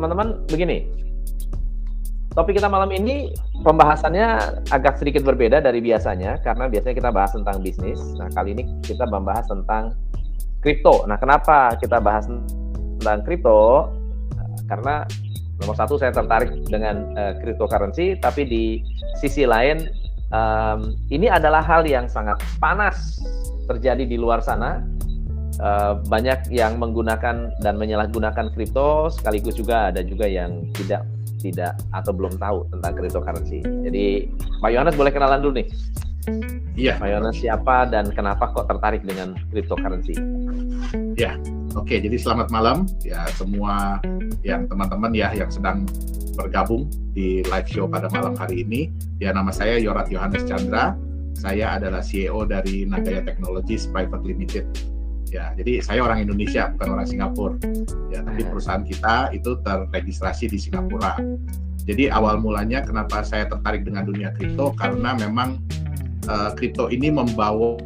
teman-teman begini. Topik kita malam ini pembahasannya agak sedikit berbeda dari biasanya karena biasanya kita bahas tentang bisnis. Nah, kali ini kita membahas tentang kripto. Nah, kenapa kita bahas tentang kripto? Karena nomor satu saya tertarik dengan cryptocurrency, tapi di sisi lain ini adalah hal yang sangat panas terjadi di luar sana. Banyak yang menggunakan dan menyalahgunakan kripto, sekaligus juga ada juga yang tidak atau belum tahu tentang cryptocurrency. Jadi Pak Yohanes boleh kenalan dulu nih. Iya. Pak Yohanes siapa dan kenapa kok tertarik dengan cryptocurrency? Ya, oke. Jadi selamat malam ya semua yang teman-teman ya yang sedang bergabung di live show pada malam hari ini. Ya, nama saya Yorat Yohanes Chandra. Saya adalah CEO dari Nagaya Technologies Private Limited. Ya, jadi saya orang Indonesia, bukan orang Singapura. Ya, tapi perusahaan kita itu terregistrasi di Singapura. Jadi awal mulanya kenapa saya tertarik dengan dunia kripto karena memang kripto ini membawa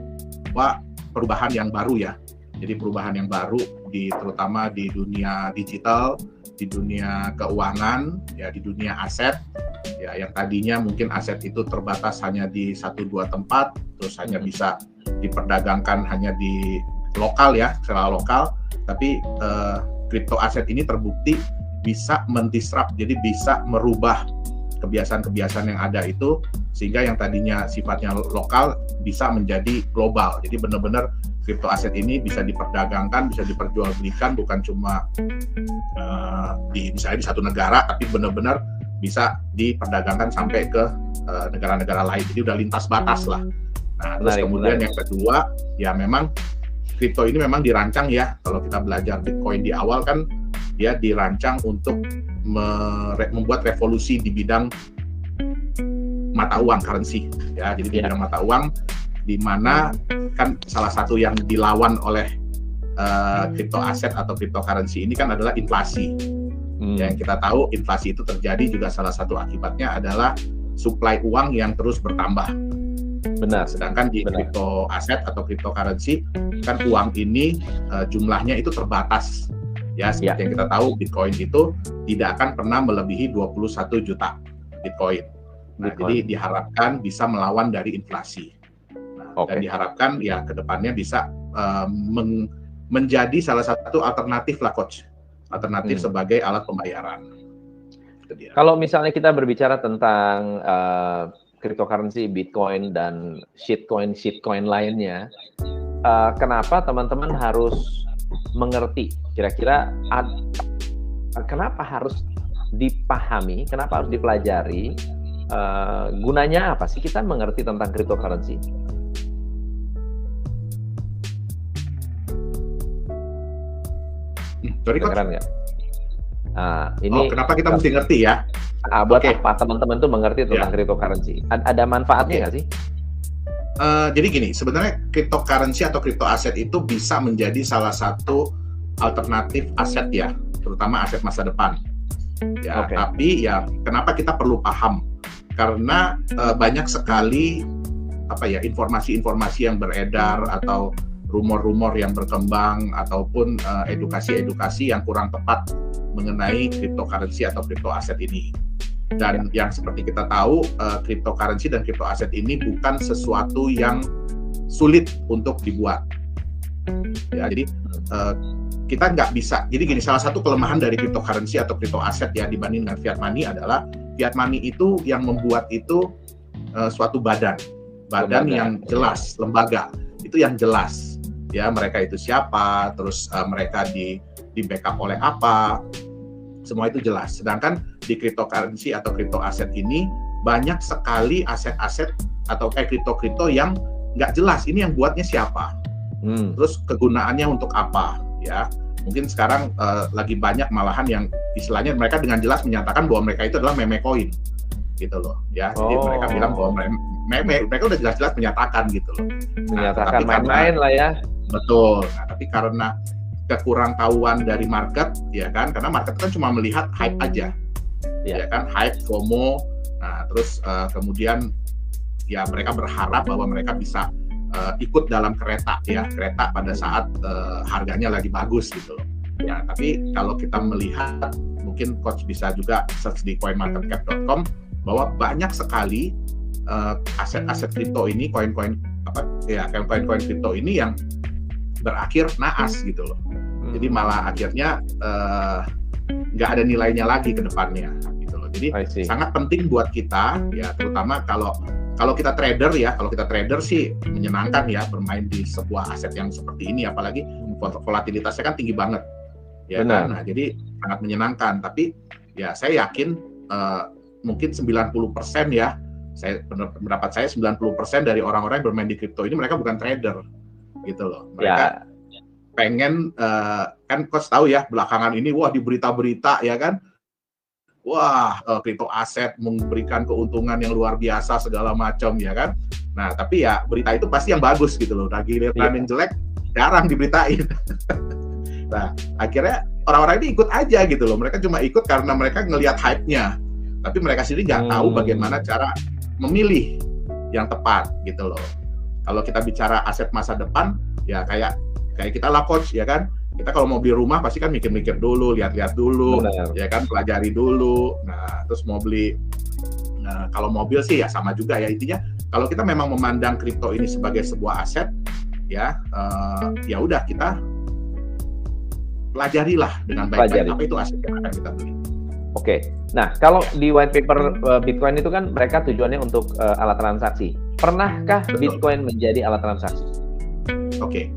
perubahan yang baru ya. Jadi perubahan yang baru terutama di dunia digital, di dunia keuangan, ya di dunia aset. Ya, yang tadinya mungkin aset itu terbatas hanya di 1-2 tempat, terus hanya bisa diperdagangkan hanya di lokal ya, secara lokal, tapi kripto aset ini terbukti bisa mendisrupt, jadi bisa merubah kebiasaan-kebiasaan yang ada itu, sehingga yang tadinya sifatnya lokal bisa menjadi global. Jadi benar-benar kripto aset ini bisa diperdagangkan, bisa diperjualbelikan, bukan cuma misalnya di satu negara, tapi benar-benar bisa diperdagangkan sampai ke negara-negara lain. Jadi udah lintas batas lah. Nah, terus kemudian yang kedua, ya memang kripto ini memang dirancang ya, kalau kita belajar Bitcoin di awal kan dia dirancang untuk membuat revolusi di bidang mata uang, currency ya. Jadi di bidang mata uang, di mana kan salah satu yang dilawan oleh kripto aset atau cryptocurrency ini kan adalah inflasi. Yang kita tahu inflasi itu terjadi juga salah satu akibatnya adalah supply uang yang terus bertambah. Benar. Sedangkan di crypto aset atau cryptocurrency kan uang ini jumlahnya itu terbatas. Ya, seperti yang kita tahu Bitcoin itu tidak akan pernah melebihi 21 juta Bitcoin. Nah, jadi diharapkan bisa melawan dari inflasi. Nah, dan diharapkan ya ke depannya bisa menjadi salah satu alternatif lah coach. Alternatif sebagai alat pembayaran. Itu dia. Kalau misalnya kita berbicara tentang cryptocurrency, Bitcoin dan shitcoin lainnya, kenapa teman-teman harus mengerti? Kira-kira kenapa harus dipahami? Kenapa harus dipelajari? Gunanya apa sih kita mengerti tentang cryptocurrency? Sorry, kedengeran nggak? Ini kenapa kita mesti ngerti ya? Buat apa teman-teman tuh mengerti tentang cryptocurrency? Ada manfaatnya nggak sih? Jadi gini, sebenarnya cryptocurrency atau crypto aset itu bisa menjadi salah satu alternatif aset ya, terutama aset masa depan. Ya, tapi ya kenapa kita perlu paham? Karena banyak sekali informasi-informasi yang beredar atau rumor-rumor yang berkembang ataupun edukasi-edukasi yang kurang tepat mengenai cryptocurrency atau crypto aset ini. Dan yang seperti kita tahu, cryptocurrency dan crypto aset ini bukan sesuatu yang sulit untuk dibuat. Ya, jadi kita nggak bisa. Jadi gini, salah satu kelemahan dari cryptocurrency atau crypto aset ya dibanding dengan fiat money adalah fiat money itu yang membuat itu suatu badan yang jelas, lembaga itu yang jelas. Ya, mereka itu siapa, terus mereka di backup oleh apa, semua itu jelas. Sedangkan di cryptocurrency atau crypto aset ini banyak sekali aset-aset atau kripto-kripto yang nggak jelas. Ini yang buatnya siapa, terus kegunaannya untuk apa, ya. Mungkin sekarang lagi banyak malahan yang istilahnya mereka dengan jelas menyatakan bahwa mereka itu adalah meme coin, gitu loh, ya. Jadi mereka bilang bahwa mereka udah jelas-jelas menyatakan gitu loh. Menyatakan main-main lah ya. Betul. Nah, tapi karena kekurangtahuan dari market, ya kan, karena market kan cuma melihat hype aja, ya kan, hype, FOMO. Nah, terus kemudian ya mereka berharap bahwa mereka bisa ikut dalam kereta pada saat harganya lagi bagus gitu loh. Ya, tapi kalau kita melihat mungkin coach bisa juga search di coinmarketcap.com bahwa banyak sekali aset-aset kripto ini, koin-koin kripto ini yang berakhir naas gitu loh. Jadi malah akhirnya nggak ada nilainya lagi ke depannya gitu loh. Jadi sangat penting buat kita ya, terutama kalau kita trader ya, kalau kita trader sih menyenangkan ya bermain di sebuah aset yang seperti ini, apalagi volatilitasnya kan tinggi banget ya kan. Nah, jadi sangat menyenangkan, tapi ya saya yakin mungkin 90% ya, pendapat saya 90% dari orang-orang yang bermain di kripto ini mereka bukan trader gitu loh. Mereka pengen kan coach tahu ya belakangan ini wah di berita-berita ya kan, wah kripto aset memberikan keuntungan yang luar biasa segala macam ya kan. Nah tapi ya berita itu pasti yang bagus gitu loh, giliran yang jelek jarang diberitain. Nah akhirnya orang-orang ini ikut aja gitu loh, mereka cuma ikut karena mereka ngelihat hype-nya, tapi mereka sendiri nggak tahu bagaimana cara memilih yang tepat gitu loh. Kalau kita bicara aset masa depan ya kayak kita lah coach ya kan, kita kalau mau beli rumah pasti kan mikir-mikir dulu, lihat-lihat dulu. Benar. Ya kan, pelajari dulu. Nah terus mau beli, kalau mobil sih ya sama juga ya, intinya kalau kita memang memandang kripto ini sebagai sebuah aset ya, ya udah kita pelajarilah dengan baik-baik apa itu aset yang akan kita beli. Oke, nah kalau di white paper Bitcoin itu kan mereka tujuannya untuk alat transaksi. Pernahkah Bitcoin menjadi alat transaksi? Oke,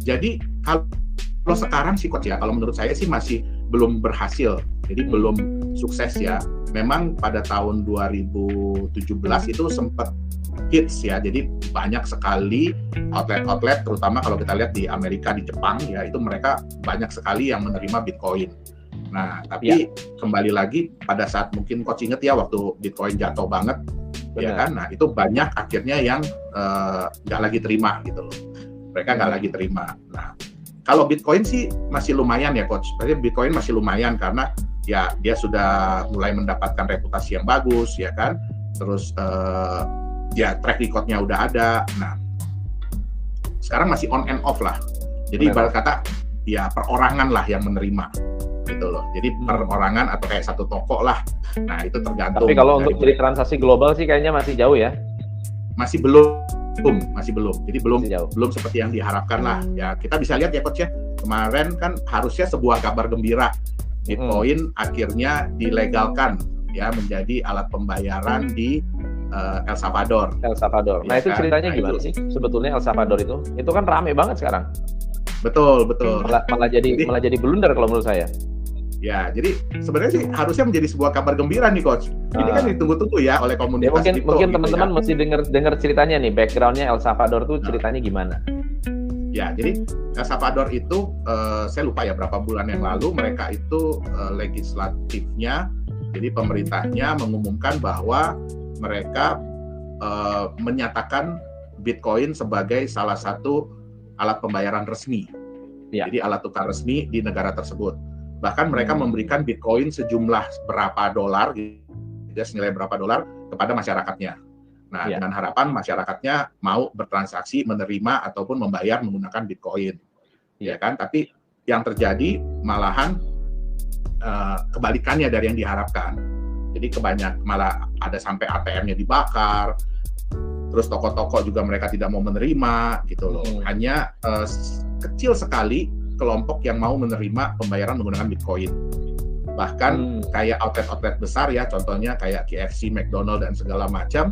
jadi kalau sekarang sih coach ya, kalau menurut saya sih masih belum berhasil, jadi belum sukses ya. Memang pada tahun 2017 itu sempat hits ya, jadi banyak sekali outlet-outlet, terutama kalau kita lihat di Amerika, di Jepang ya, itu mereka banyak sekali yang menerima Bitcoin. Nah, tapi kembali lagi pada saat mungkin coach inget ya waktu Bitcoin jatuh banget, ya kan? Nah, itu banyak akhirnya yang nggak lagi terima gitu loh. Mereka nggak lagi terima. Nah, kalau Bitcoin sih masih lumayan ya coach. Berarti Bitcoin masih lumayan karena ya dia sudah mulai mendapatkan reputasi yang bagus, ya kan? Terus ya track record-nya udah ada. Nah, sekarang masih on and off lah. Jadi ibarat kata ya perorangan lah yang menerima. Gitu loh. Jadi perorangan atau kayak satu toko lah. Nah, itu tergantung. Tapi kalau untuk jadi transaksi global sih kayaknya masih jauh ya. Masih belum. Jadi belum seperti yang diharapkan lah. Ya, kita bisa lihat ya coach ya. Kemarin kan harusnya sebuah kabar gembira. Bitcoin akhirnya dilegalkan ya menjadi alat pembayaran di El Salvador. Nah, itu ceritanya gimana sih sebetulnya El Salvador itu? Itu kan rame banget sekarang. Betul. Malah jadi blunder kalau menurut saya. Ya, jadi sebenarnya sih harusnya menjadi sebuah kabar gembira nih coach. Ini kan ditunggu-tunggu ya oleh komunitas kripto. Mungkin teman-teman mesti dengar ceritanya nih, backgroundnya El Salvador tuh ceritanya gimana? Ya, jadi El Salvador itu saya lupa ya berapa bulan yang lalu mereka itu legislatifnya, jadi pemerintahnya mengumumkan bahwa mereka menyatakan Bitcoin sebagai salah satu alat pembayaran resmi. Jadi alat tukar resmi di negara tersebut. Bahkan mereka memberikan Bitcoin sejumlah berapa dolar, senilai berapa dolar kepada masyarakatnya. Nah, dengan harapan masyarakatnya mau bertransaksi, menerima ataupun membayar menggunakan Bitcoin, ya kan? Tapi yang terjadi malahan kebalikannya dari yang diharapkan. Jadi malah ada sampai ATM-nya dibakar, terus toko-toko juga mereka tidak mau menerima, gitu loh. Hanya kecil sekali kelompok yang mau menerima pembayaran menggunakan Bitcoin. Bahkan kayak outlet-outlet besar ya, contohnya kayak KFC, McDonald dan segala macam,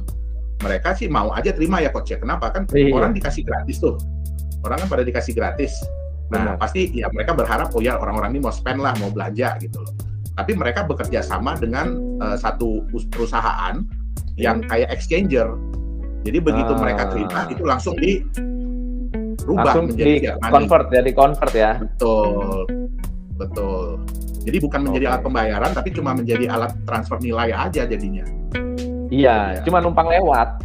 mereka sih mau aja terima ya coach ya. Kenapa? Kan orang dikasih gratis tuh. Orang kan pada dikasih gratis. Nah, pasti ya mereka berharap oh ya orang-orang ini mau spend lah, mau belanja gitu loh. Tapi mereka bekerja sama dengan satu perusahaan yang kayak exchanger. Jadi begitu mereka terima itu langsung rubah menjadi convert ya. Betul. Jadi bukan menjadi alat pembayaran, tapi cuma menjadi alat transfer nilai aja jadinya. Iya, cuma numpang lewat.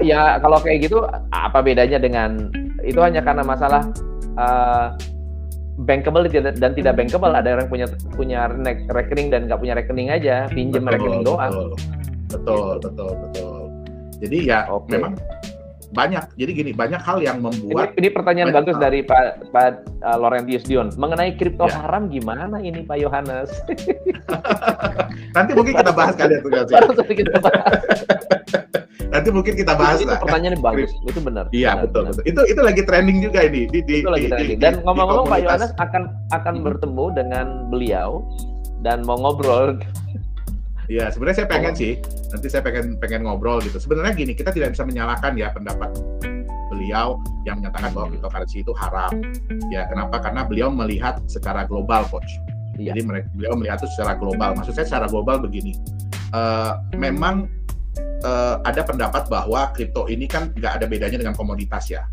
Ya kalau kayak gitu apa bedanya dengan itu hanya karena masalah bankable dan tidak bankable. Ada orang punya rekening dan nggak punya rekening aja, pinjam rekening doang. Betul. Jadi ya memang banyak. Jadi gini, banyak hal yang membuat. Ini pertanyaan bagus dari Pak Laurentius Dion. Mengenai kripto haram gimana ini Pak Yohanes? Nanti mungkin kita bahas kali ya. Nanti mungkin kita bahas lah. Itu pertanyaannya bagus, itu benar. Iya, betul. Itu lagi trending juga ini. Itu lagi trending. Dan ngomong-ngomong Pak Yohanes akan bertemu dengan beliau dan mau ngobrol. Iya, sebenarnya saya pengen sih. Nanti saya pengen ngobrol gitu. Sebenarnya gini, kita tidak bisa menyalahkan ya pendapat beliau yang menyatakan bahwa cryptocurrency itu haram. Ya, kenapa? Karena beliau melihat secara global, Coach. Iya. Jadi beliau melihat itu secara global. Maksud saya secara global begini. Memang ada pendapat bahwa kripto ini kan nggak ada bedanya dengan komoditas ya.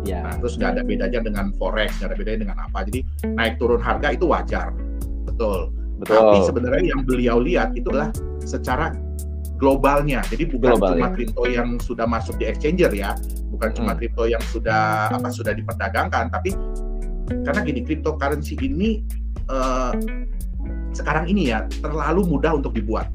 Ya. Nah, terus nggak ada bedanya dengan forex, nggak ada bedanya dengan apa. Jadi naik turun harga itu wajar, betul. Tapi sebenarnya yang beliau lihat itu adalah secara globalnya. Jadi bukan cuma kripto yang sudah masuk di exchanger ya, bukan cuma kripto yang sudah diperdagangkan, tapi karena gini, cryptocurrency ini sekarang ini ya terlalu mudah untuk dibuat.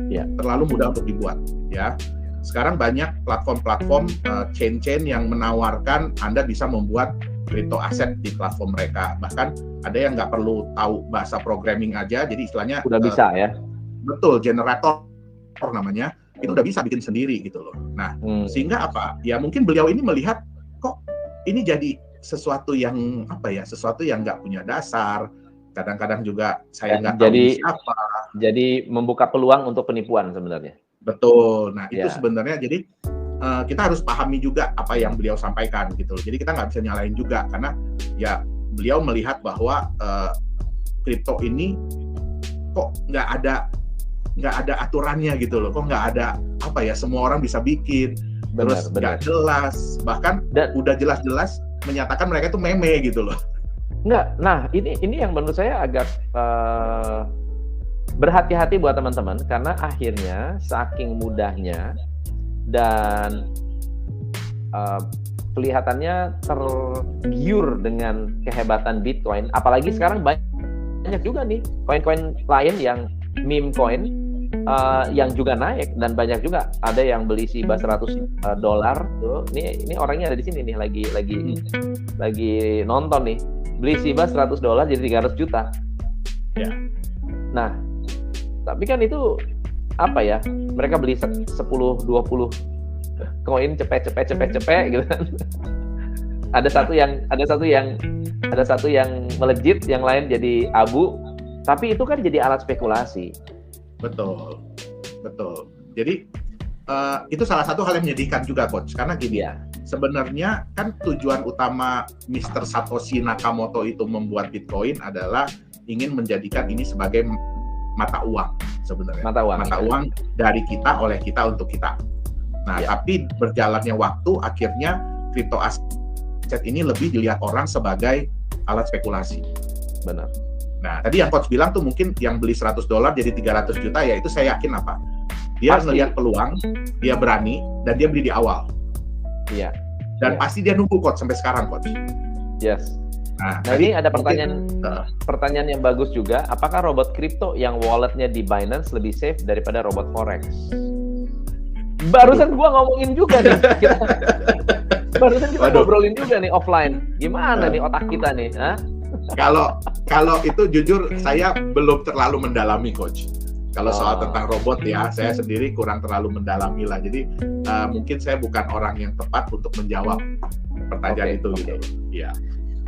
Ya, terlalu mudah untuk dibuat ya. Sekarang banyak platform-platform chain-chain yang menawarkan Anda bisa membuat crypto aset di platform mereka. Bahkan ada yang nggak perlu tahu bahasa programming aja, jadi istilahnya udah bisa ya. Betul, generator namanya, itu udah bisa bikin sendiri gitu loh. Nah, sehingga apa? Ya mungkin beliau ini melihat kok ini jadi sesuatu yang apa ya? Sesuatu yang nggak punya dasar. Kadang-kadang juga saya nggak tahu siapa. Jadi membuka peluang untuk penipuan sebenarnya. Betul. Nah itu sebenarnya jadi kita harus pahami juga apa yang beliau sampaikan gitu loh. Jadi kita nggak bisa nyalain juga karena ya beliau melihat bahwa kripto ini kok nggak ada aturannya gitu loh. Kok nggak ada apa ya? Semua orang bisa bikin. Terus nggak jelas. Bahkan udah jelas-jelas menyatakan mereka itu meme gitu loh. Enggak, nah ini yang menurut saya agak berhati-hati buat teman-teman karena akhirnya saking mudahnya dan kelihatannya tergiur dengan kehebatan Bitcoin, apalagi sekarang banyak juga nih koin-koin lain yang meme coin yang juga naik dan banyak juga ada yang beli Shiba $100 tuh. Ini orangnya ada di sini nih lagi nonton nih. Beli Shiba $100 jadi 300 juta. Ya. Nah, tapi kan itu apa ya? Mereka beli 10, 20 koin cepet gitu kan. Ada satu yang melejit, yang lain jadi abu. Tapi itu kan jadi alat spekulasi. Betul. Jadi itu salah satu hal yang menyedihkan juga, Coach. Karena gini ya. Sebenarnya kan tujuan utama Mr. Satoshi Nakamoto itu membuat Bitcoin adalah ingin menjadikan ini sebagai mata uang sebenarnya. Mata uang dari kita, oleh kita, untuk kita. Nah, tapi berjalannya waktu akhirnya crypto aset ini lebih dilihat orang sebagai alat spekulasi. Benar. Nah, tadi yang Coach bilang tuh mungkin yang beli $100 jadi 300 juta ya itu saya yakin apa? Dia melihat peluang, dia berani, dan dia beli di awal. Iya. Dan pasti dia nunggu, Coach, sampai sekarang, Coach. Yes. Nah ini ada pertanyaan yang bagus juga. Apakah robot kripto yang walletnya di Binance lebih safe daripada robot forex? Barusan gua ngomongin juga nih. Barusan kita ngobrolin juga nih offline. Gimana nih otak kita nih? Kalau itu jujur saya belum terlalu mendalami, Coach. Kalau soal tentang robot ya, saya sendiri kurang terlalu mendalami lah. Jadi mungkin saya bukan orang yang tepat untuk menjawab pertanyaan itu. Gitu. Ya.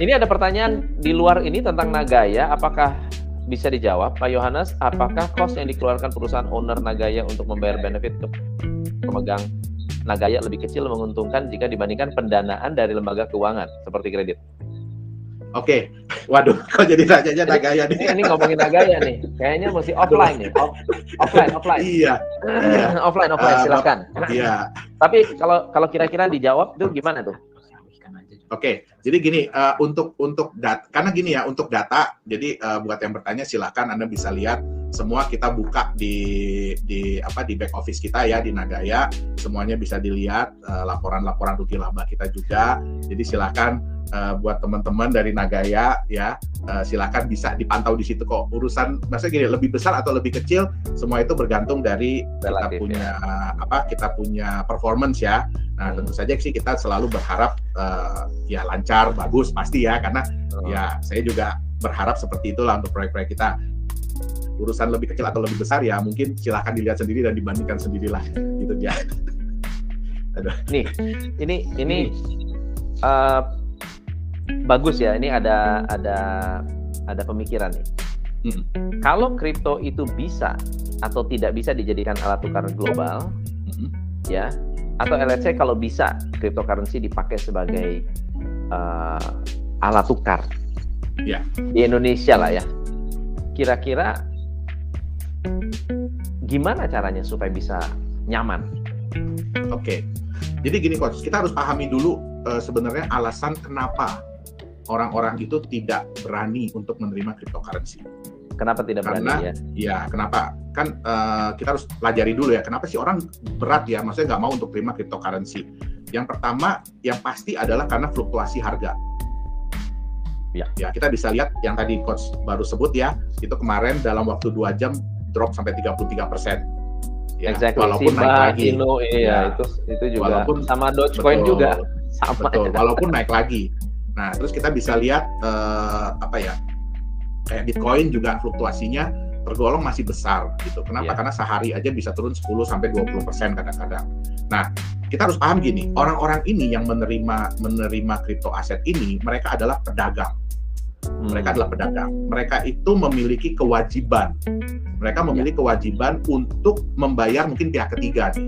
Ini ada pertanyaan di luar ini tentang Nagaya. Apakah bisa dijawab, Pak Yohanes? Apakah cost yang dikeluarkan perusahaan owner Nagaya untuk membayar benefit ke pemegang Nagaya lebih kecil menguntungkan jika dibandingkan pendanaan dari lembaga keuangan seperti kredit? Oke, waduh, kok jadi tanyanya Nagaya nih? Ini ngomongin Nagaya nih, kayaknya mesti offline nih, offline. Iya. offline, silakan. Iya. Tapi kalau kira-kira dijawab tuh gimana tuh? Oke, jadi gini, untuk data, karena gini ya, untuk data, jadi buat yang bertanya silakan Anda bisa lihat semua kita buka di back office kita ya, di Nagaya, semuanya bisa dilihat, laporan-laporan rugi laba kita juga. Jadi silakan buat teman-teman dari Nagaya ya, silakan bisa dipantau di situ kok. Urusan maksudnya gini, lebih besar atau lebih kecil, semua itu bergantung dari kita punya performance ya. Nah, tentu saja sih kita selalu berharap ya lancar, bagus pasti ya, karena ya saya juga berharap seperti itulah untuk proyek-proyek kita. Urusan lebih kecil atau lebih besar ya mungkin silahkan dilihat sendiri dan dibandingkan sendirilah gitu ya. Nih, ini bagus ya. Ini ada pemikiran nih. Kalau kripto itu bisa atau tidak bisa dijadikan alat tukar global, ya, atau let's say kalau bisa cryptocurrency dipakai sebagai alat tukar, ya, di Indonesia lah ya. Kira-kira gimana caranya supaya bisa nyaman? Oke. Jadi gini Coach, kita harus pahami dulu sebenarnya alasan kenapa orang-orang itu tidak berani untuk menerima cryptocurrency. Kenapa tidak berani ya? Ya, kenapa? Kan kita harus pelajari dulu ya, kenapa sih orang berat ya, maksudnya nggak mau untuk terima cryptocurrency. Yang pertama, yang pasti adalah karena fluktuasi harga. Ya, kita bisa lihat yang tadi Coach baru sebut ya, itu kemarin dalam waktu 2 jam drop sampai 33%. Ya, exactly. Walaupun naik lagi. Itu juga. Walaupun, sama Dogecoin juga sama. Betul, walaupun naik lagi. Nah, terus kita bisa lihat kayak Bitcoin juga fluktuasinya tergolong masih besar gitu. Kenapa? Karena sehari aja bisa turun 10-20% kadang-kadang. Nah, kita harus paham gini, orang-orang ini yang menerima kripto aset ini, mereka adalah pedagang. Mereka itu memiliki kewajiban. Mereka memiliki kewajiban untuk membayar mungkin pihak ketiga nih.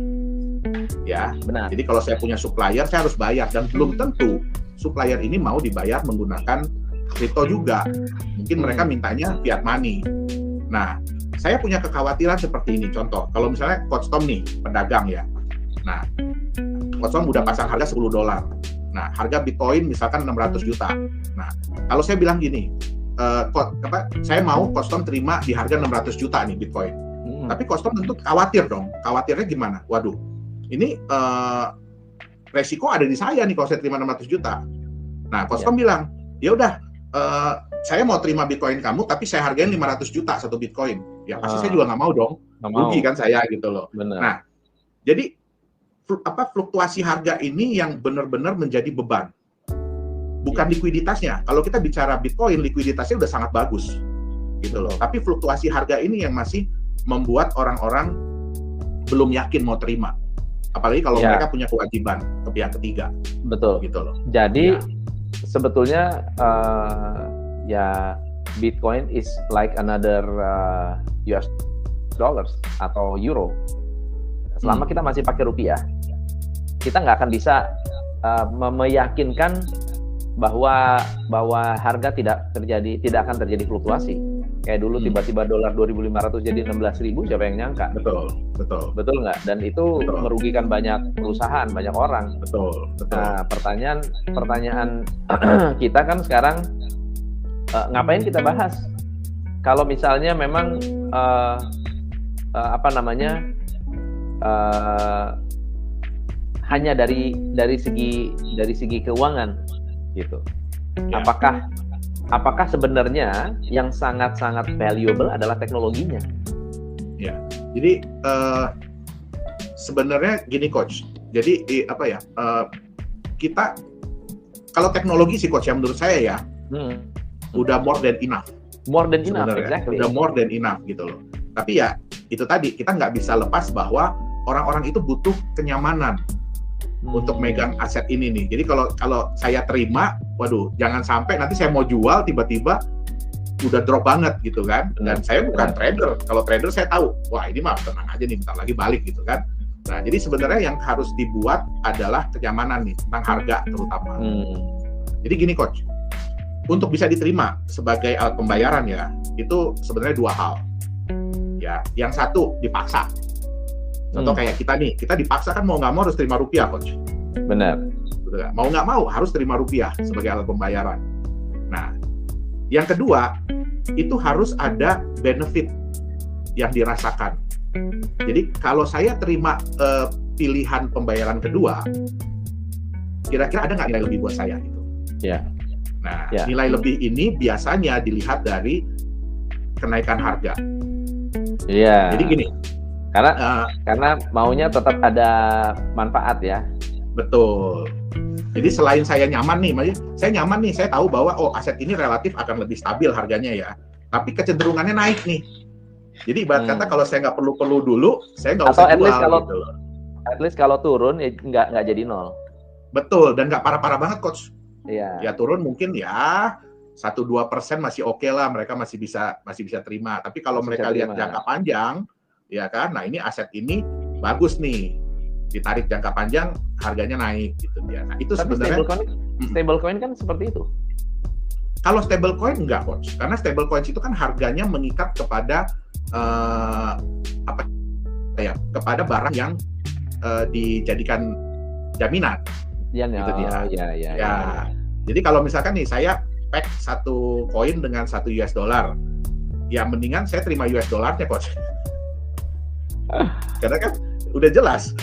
Ya, benar. Jadi kalau saya punya supplier, saya harus bayar, dan belum tentu supplier ini mau dibayar menggunakan kripto juga. Mungkin mereka mintanya fiat money. Nah, saya punya kekhawatiran seperti ini. Contoh, kalau misalnya Coach Tom nih, pedagang ya. Nah, Coach Tom udah pasang harga $10. Nah, harga Bitcoin misalkan 600 juta. Nah, kalau saya bilang gini, saya mau Coach Tom terima di harga 600 juta nih Bitcoin. Tapi Coach Tom tentu khawatir dong. Khawatirnya gimana? Waduh, ini resiko ada di saya nih kalau saya terima 600 juta. Nah, Coach Tom bilang, ya udah, saya mau terima Bitcoin kamu, tapi saya hargain 500 juta satu Bitcoin. Ya pasti saya juga nggak mau dong. Rugi kan saya gitu loh. Bener. Nah, jadi fluktuasi harga ini yang benar-benar menjadi beban. Bukan likuiditasnya. Kalau kita bicara Bitcoin, likuiditasnya udah sangat bagus. Gitu loh. Tapi fluktuasi harga ini yang masih membuat orang-orang belum yakin mau terima. Apalagi kalau mereka punya kewajiban ke pihak ketiga. Betul. Gitu loh. Jadi sebetulnya Bitcoin is like another US dollars atau euro. Selama kita masih pakai rupiah, kita nggak akan bisa meyakinkan bahwa harga tidak akan terjadi fluktuasi. Kayak dulu tiba-tiba dolar 2.500 jadi 16.000, siapa yang nyangka? Betul nggak? Dan itu merugikan banyak perusahaan, banyak orang. Betul. Nah, pertanyaan kita kan sekarang, ngapain kita bahas? Kalau misalnya memang hanya dari segi keuangan gitu. Apakah sebenarnya yang sangat-sangat valuable adalah teknologinya? Ya, jadi sebenarnya gini Coach. Jadi kita kalau teknologi sih Coach, yang menurut saya ya udah more than enough. More than enough, exactly. Udah more than enough gitu loh. Tapi ya itu tadi, kita nggak bisa lepas bahwa orang-orang itu butuh kenyamanan untuk megang aset ini nih. Jadi kalau saya terima, waduh, jangan sampai nanti saya mau jual tiba-tiba udah drop banget gitu kan. Dan saya bukan trader. Kalau trader saya tahu, wah ini mah tenang aja nih, bentar lagi balik gitu kan. Nah, jadi sebenarnya yang harus dibuat adalah kenyamanan nih, tentang harga terutama. Jadi gini Coach, untuk bisa diterima sebagai alat pembayaran ya, itu sebenarnya dua hal. Ya, yang satu dipaksa. Contoh kayak kita nih, kita dipaksa kan mau nggak mau harus terima rupiah, Coach. Benar. Mau nggak mau harus terima rupiah sebagai alat pembayaran. Nah, yang kedua, itu harus ada benefit yang dirasakan. Jadi kalau saya terima pilihan pembayaran kedua, kira-kira ada nggak nilai lebih buat saya gitu? Ya. Nah, nilai lebih ini biasanya dilihat dari kenaikan harga. Iya. Jadi gini, karena maunya tetap ada manfaat ya. Betul. Jadi selain saya nyaman nih, saya tahu bahwa aset ini relatif akan lebih stabil harganya ya. Tapi kecenderungannya naik nih. Jadi ibarat kata kalau saya nggak perlu dulu, saya nggak usah jual gitu loh. At least kalau turun ya nggak jadi nol. Betul, dan nggak parah-parah banget, Coach. Iya. Ya turun mungkin ya 1-2% masih oke lah, mereka masih bisa terima. Tapi kalau mereka lihat jangka panjang, ya kan, nah ini aset ini bagus nih, ditarik jangka panjang harganya naik gitu dia. Nah itu tapi sebenarnya stablecoin kan seperti itu. Kalau stablecoin enggak, Coach, karena stablecoin itu kan harganya mengikat kepada kepada barang yang dijadikan jaminan. Gitu dia. Ya. Jadi kalau misalkan nih saya pack satu koin dengan $1, ya mendingan saya terima $nya, Coach. Karena kan udah jelas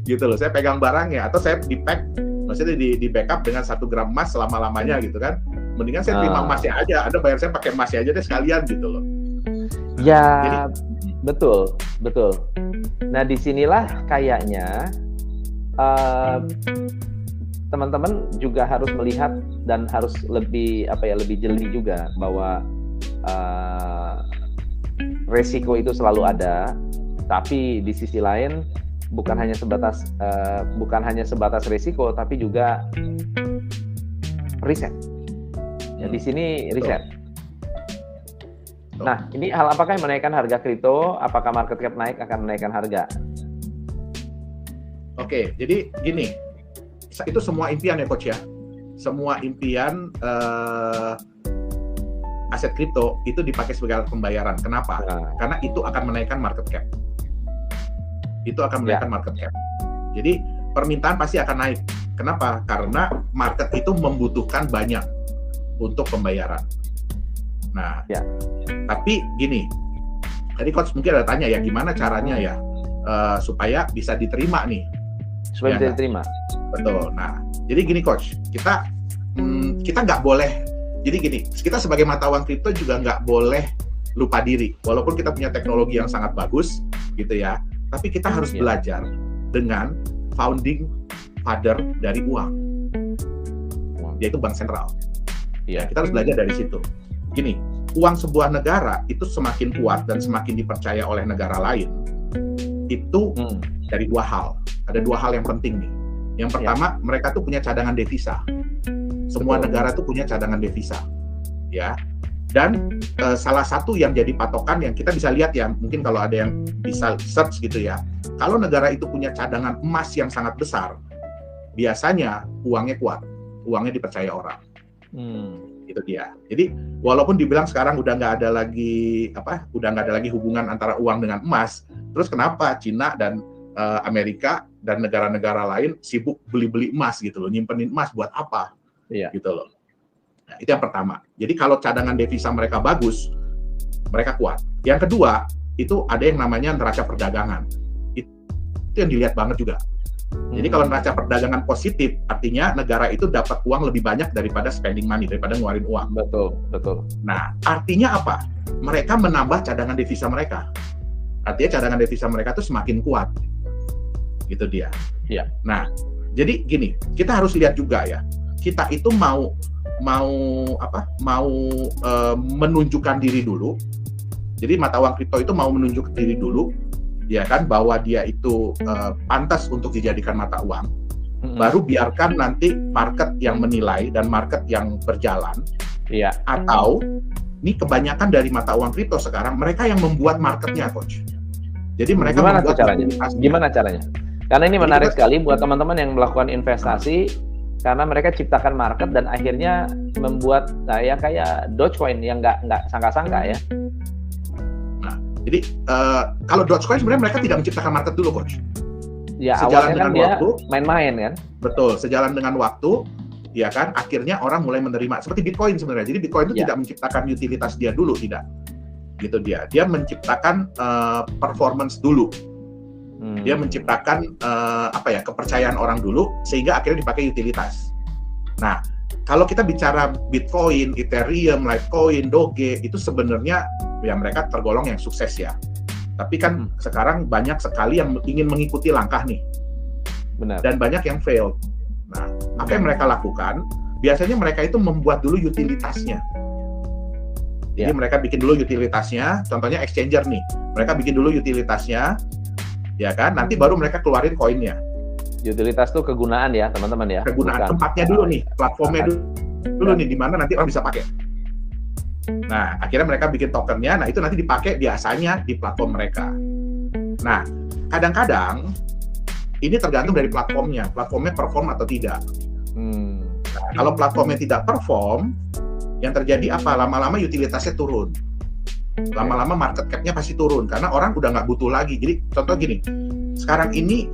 gitu loh, saya pegang barangnya, atau saya di pack, maksudnya di backup dengan 1 gram emas selama-lamanya gitu kan. Mendingan saya terima emasnya aja, Anda bayar saya pakai emasnya aja deh sekalian gitu loh. Ya, jadi, betul. Nah disinilah kayaknya teman-teman juga harus melihat dan harus lebih jeli juga bahwa resiko itu selalu ada, tapi di sisi lain bukan hanya sebatas resiko, tapi juga riset. Ya, di sini riset. Nah, ini hal apakah yang menaikkan harga kripto? Apakah market cap naik akan menaikkan harga? Oke, jadi gini. Itu semua impian ya, Coach ya. Semua impian aset kripto itu dipakai sebagai alat pembayaran. Kenapa? Karena itu akan menaikkan market cap. Market cap. Jadi permintaan pasti akan naik. Kenapa? Karena market itu membutuhkan banyak untuk pembayaran. Nah, tapi gini. Tadi Coach mungkin ada tanya ya, gimana caranya ya supaya bisa diterima nih? Supaya bisa diterima. Betul. Nah, jadi gini, Coach, kita nggak boleh. Jadi gini, kita sebagai mata uang kripto juga nggak boleh lupa diri. Walaupun kita punya teknologi yang sangat bagus, gitu ya, tapi kita harus belajar dengan founding father dari uang, yaitu bank sentral. Ya, kita harus belajar dari situ. Gini, uang sebuah negara itu semakin kuat dan semakin dipercaya oleh negara lain. Itu dari 2 hal. Ada 2 hal yang penting nih. Yang pertama, mereka tuh punya cadangan devisa. Semua negara tuh punya cadangan devisa, ya. Dan salah satu yang jadi patokan yang kita bisa lihat ya, mungkin kalau ada yang bisa search gitu ya. Kalau negara itu punya cadangan emas yang sangat besar, biasanya uangnya kuat, uangnya dipercaya orang. Itu dia. Jadi walaupun dibilang sekarang udah nggak ada lagi hubungan antara uang dengan emas, terus kenapa Cina dan Amerika dan negara-negara lain sibuk beli-beli emas gitu loh, nyimpenin emas buat apa? Gitu loh. Nah, itu yang pertama. Jadi kalau cadangan devisa mereka bagus, mereka kuat. Yang kedua, itu ada yang namanya neraca perdagangan. Itu yang dilihat banget juga. Jadi kalau neraca perdagangan positif, artinya negara itu dapat uang lebih banyak daripada spending money, daripada ngeluarin uang. Betul. Nah, artinya apa? Mereka menambah cadangan devisa mereka. Artinya cadangan devisa mereka itu semakin kuat. Gitu dia. Nah, jadi gini, kita harus lihat juga ya. Kita itu mau menunjukkan diri dulu. Jadi mata uang kripto itu mau menunjukkan diri dulu, ya kan, bahwa dia itu pantas untuk dijadikan mata uang. Baru biarkan nanti market yang menilai dan market yang berjalan. Atau ini kebanyakan dari mata uang kripto sekarang mereka yang membuat marketnya, Coach. Jadi mereka Gimana caranya? Karena ini menarik sekali buat teman-teman yang melakukan investasi, karena mereka ciptakan market dan akhirnya membuat kayak Dogecoin yang nggak sangka-sangka ya. Nah, jadi kalau Dogecoin sebenarnya mereka tidak menciptakan market dulu, Coach. Ya, sejalan dengan waktu, main-main kan? Betul, sejalan dengan waktu, ya kan, akhirnya orang mulai menerima. Seperti Bitcoin sebenarnya. Jadi Bitcoin itu tidak menciptakan utilitas dia dulu, tidak. gitu dia. Dia menciptakan performance dulu. Dia menciptakan kepercayaan orang dulu sehingga akhirnya dipakai utilitas. Nah, kalau kita bicara Bitcoin, Ethereum, Litecoin, Doge itu sebenarnya ya mereka tergolong yang sukses ya. Tapi kan sekarang banyak sekali yang ingin mengikuti langkah nih. Benar. Dan banyak yang fail. Nah, apa yang mereka lakukan? Biasanya mereka itu membuat dulu utilitasnya. Jadi mereka bikin dulu utilitasnya, contohnya exchanger nih. Mereka bikin dulu utilitasnya, ya kan? Nanti baru mereka keluarin koinnya. Utilitas tuh kegunaan ya, teman-teman ya. Kegunaan, tempatnya dulu nih, platformnya dulu nih, di mana nanti orang bisa pakai. Nah, akhirnya mereka bikin tokennya, nah itu nanti dipakai biasanya di platform mereka. Nah, kadang-kadang ini tergantung dari platformnya perform atau tidak. Nah, kalau platformnya tidak perform, yang terjadi apa? Lama-lama utilitasnya turun. Lama-lama market cap-nya pasti turun karena orang udah nggak butuh lagi. Jadi contoh gini, sekarang ini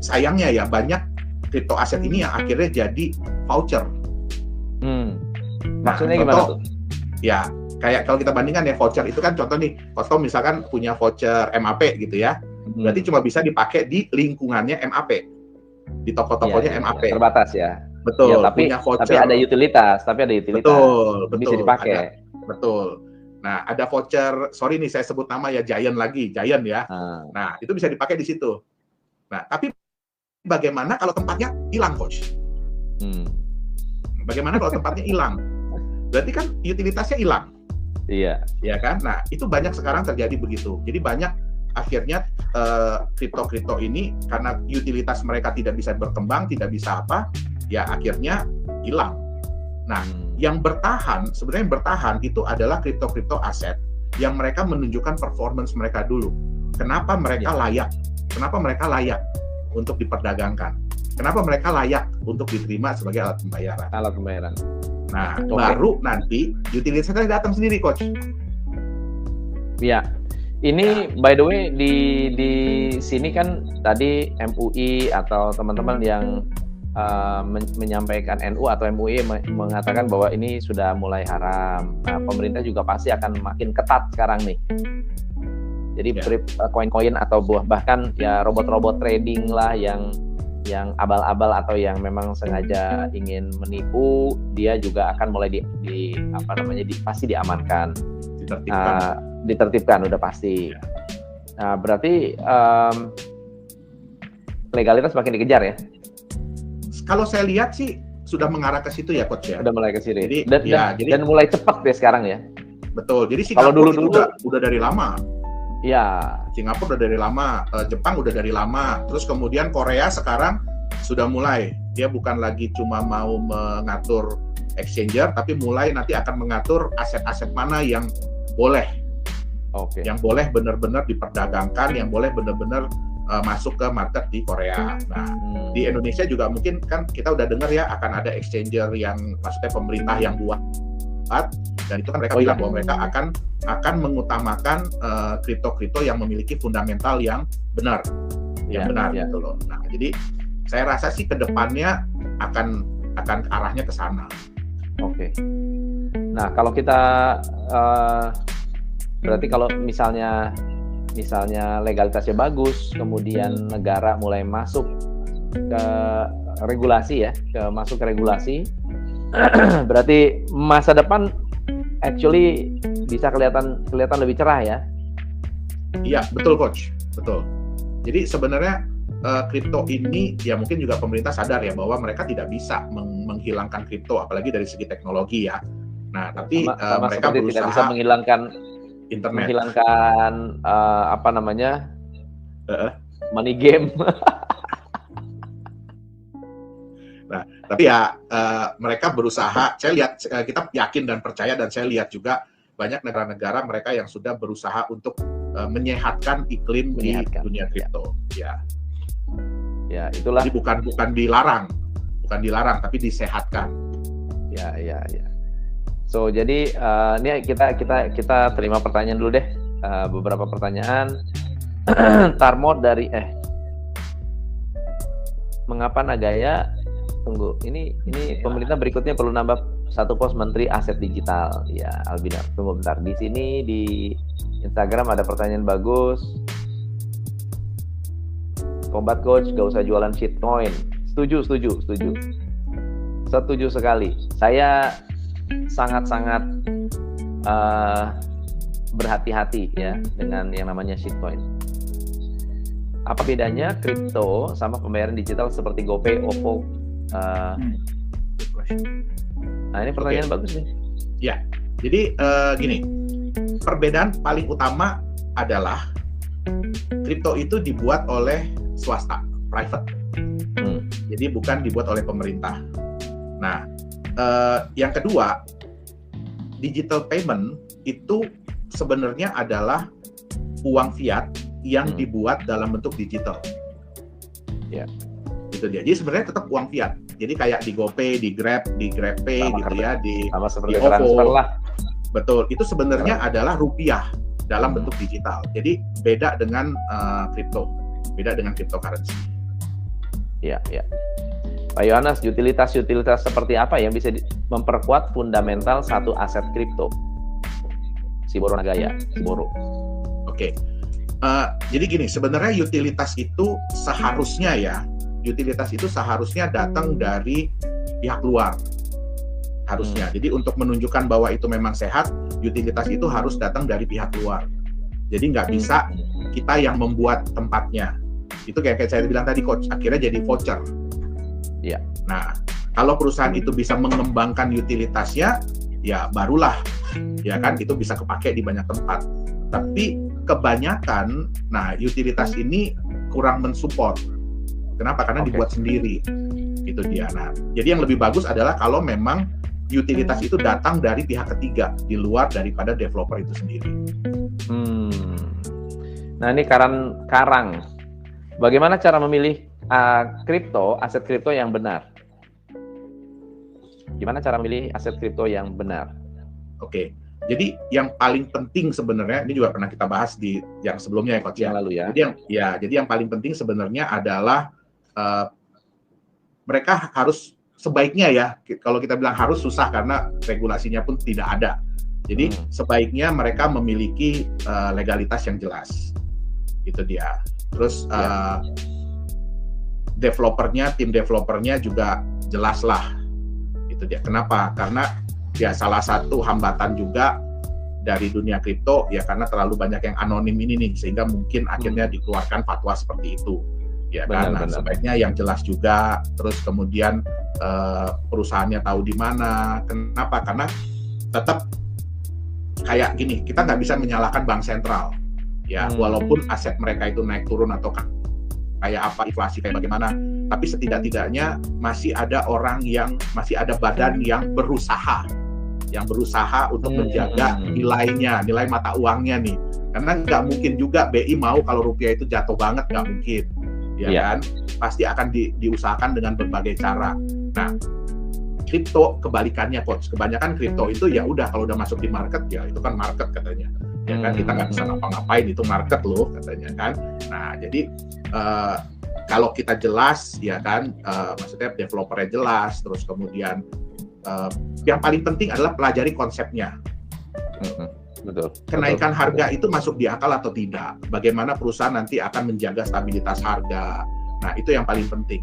sayangnya ya banyak kripto aset ini yang akhirnya jadi voucher. Maksudnya gimana tuh? Ya, kayak kalau kita bandingkan ya voucher itu kan contoh nih, Kosto misalkan punya voucher MAP gitu ya, berarti cuma bisa dipakai di lingkungannya MAP, di toko-tokonya MAP. Terbatas ya. Betul. Ya, tapi ada utilitas. Betul. Bisa dipakai. Betul. Nah, ada voucher, sorry nih saya sebut nama ya, Giant ya. Nah, itu bisa dipakai di situ. Nah, tapi bagaimana kalau tempatnya hilang, Coach? Bagaimana kalau tempatnya hilang? Berarti kan utilitasnya hilang. Iya. Ya kan? Nah, itu banyak sekarang terjadi begitu. Jadi banyak akhirnya kripto-kripto ini karena utilitas mereka tidak bisa berkembang, tidak bisa apa, ya akhirnya hilang. Nah, yang sebenarnya bertahan itu adalah kripto-kripto aset yang mereka menunjukkan performance mereka dulu. Kenapa mereka layak? Kenapa mereka layak untuk diperdagangkan? Kenapa mereka layak untuk diterima sebagai alat pembayaran? Alat pembayaran. Nah, baru nanti utilitasnya datang sendiri, Coach. Iya. Ini by the way di sini kan tadi MUI atau teman-teman yang menyampaikan NU atau MUI mengatakan bahwa ini sudah mulai haram. Nah, pemerintah juga pasti akan makin ketat sekarang nih. Jadi koin-koin atau bahkan ya robot-robot trading lah yang abal-abal atau yang memang sengaja ingin menipu, dia juga akan mulai pasti diamankan. Ditertibkan udah pasti. Nah, berarti legalitas makin dikejar ya. Kalau saya lihat sih sudah mengarah ke situ ya, Coach ya. Udah mulai ke situ. Jadi, dan mulai cepat deh sekarang ya. Betul. Jadi Singapura itu udah dari lama. Ya. Singapura udah dari lama, Jepang udah dari lama. Terus kemudian Korea sekarang sudah mulai. Dia bukan lagi cuma mau mengatur exchanger, tapi mulai nanti akan mengatur aset-aset mana yang boleh. Yang boleh benar-benar diperdagangkan, yang boleh benar-benar masuk ke market di Korea. Nah, di Indonesia juga mungkin kan kita udah dengar ya akan ada exchanger yang maksudnya pemerintah yang buat, dan itu kan mereka bilang bahwa mereka akan mengutamakan kripto-kripto yang memiliki fundamental yang benar, gitu loh. Nah, jadi saya rasa sih kedepannya akan arahnya ke sana. Oke. Nah, kalau kita berarti kalau misalnya legalitasnya bagus, kemudian negara mulai masuk ke regulasi ya, masuk ke regulasi, berarti masa depan actually bisa kelihatan lebih cerah ya. Iya, betul Coach, betul. Jadi sebenarnya kripto ini ya mungkin juga pemerintah sadar ya bahwa mereka tidak bisa menghilangkan kripto apalagi dari segi teknologi ya. Nah, tapi mereka berusaha tidak bisa menghilangkan internet, money game. Nah, tapi ya mereka berusaha. Saya lihat, kita yakin dan percaya, dan saya lihat juga banyak negara-negara mereka yang sudah berusaha untuk menyehatkan iklim di dunia kripto. Ya, itulah. Jadi bukan dilarang, tapi disehatkan. Ya. So jadi ini kita terima pertanyaan dulu deh, beberapa pertanyaan. Tarmo dari mengapa Nagaya? Tunggu, ini pemerintah berikutnya perlu nambah satu pos Menteri Aset Digital. Ya, Albinar, tunggu bentar. Di sini di Instagram ada pertanyaan bagus. Combat Coach, gak usah jualan shitcoin. Setuju sekali. Saya sangat-sangat berhati-hati ya dengan yang namanya shitcoin. Apa bedanya kripto sama pembayaran digital seperti GoPay, OVO? Nah, ini pertanyaan bagus nih. Ya, jadi gini, perbedaan paling utama adalah kripto itu dibuat oleh swasta, private. Jadi bukan dibuat oleh pemerintah. Nah, yang kedua, digital payment itu sebenarnya adalah uang fiat yang dibuat dalam bentuk digital. Ya. Itu dia. Jadi sebenarnya tetap uang fiat. Jadi kayak di GoPay, di GrabPay gitu ya, sama seperti di OVO. transfer lah. Betul. Itu sebenarnya adalah rupiah dalam bentuk digital. Jadi beda dengan kripto. Beda dengan cryptocurrency. Iya. Pak Yohanes, utilitas seperti apa yang bisa memperkuat fundamental satu aset kripto? Siboro Nagaya, Siboro. Oke. Jadi gini, sebenarnya utilitas itu seharusnya datang dari pihak luar. Harusnya. Jadi untuk menunjukkan bahwa itu memang sehat, utilitas itu harus datang dari pihak luar. Jadi nggak bisa kita yang membuat tempatnya. Itu kayak saya bilang tadi, Coach, akhirnya jadi voucher. Iya. Nah, kalau perusahaan itu bisa mengembangkan utilitasnya, ya barulah, ya kan, itu bisa kepake di banyak tempat. Tapi kebanyakan, nah utilitas ini kurang mensupport. Kenapa? Karena dibuat sendiri. Itu dia. Nah, jadi yang lebih bagus adalah kalau memang utilitas itu datang dari pihak ketiga di luar daripada developer itu sendiri. Nah, ini Karang. Bagaimana cara memilih aset kripto yang benar? Gimana cara memilih aset kripto yang benar? Oke. Jadi yang paling penting sebenarnya, ini juga pernah kita bahas di yang sebelumnya ya, Coach. Yang lalu ya. Jadi yang paling penting sebenarnya adalah mereka harus sebaiknya ya, kalau kita bilang harus susah karena regulasinya pun tidak ada. Jadi sebaiknya mereka memiliki legalitas yang jelas. Itu dia. Terus tim developernya juga jelas lah. Itu dia. Kenapa? Karena ya salah satu hambatan juga dari dunia kripto ya karena terlalu banyak yang anonim ini nih, sehingga mungkin akhirnya dikeluarkan fatwa seperti itu. Ya kan, sebaiknya yang jelas juga. Terus kemudian perusahaannya tahu di mana. Kenapa? Karena tetap kayak gini, kita nggak bisa menyalahkan bank sentral. Ya, walaupun aset mereka itu naik turun atau kayak apa, inflasi kayak bagaimana, tapi setidak-tidaknya masih ada badan yang berusaha untuk menjaga nilai mata uangnya nih. Karena nggak mungkin juga BI mau kalau rupiah itu jatuh banget, nggak mungkin, kan? Pasti akan diusahakan dengan berbagai cara. Nah, kripto kebalikannya, Coach. Kebanyakan kripto itu ya udah kalau udah masuk di market ya itu kan market katanya. Ya kan, kita nggak bisa ngapa-ngapain, itu market loh katanya kan. Nah, jadi kalau kita jelas ya kan, maksudnya developernya jelas, terus kemudian yang paling penting adalah pelajari konsepnya. Betul. Kenaikan harga itu masuk di akal atau tidak? Bagaimana perusahaan nanti akan menjaga stabilitas harga? Nah, itu yang paling penting.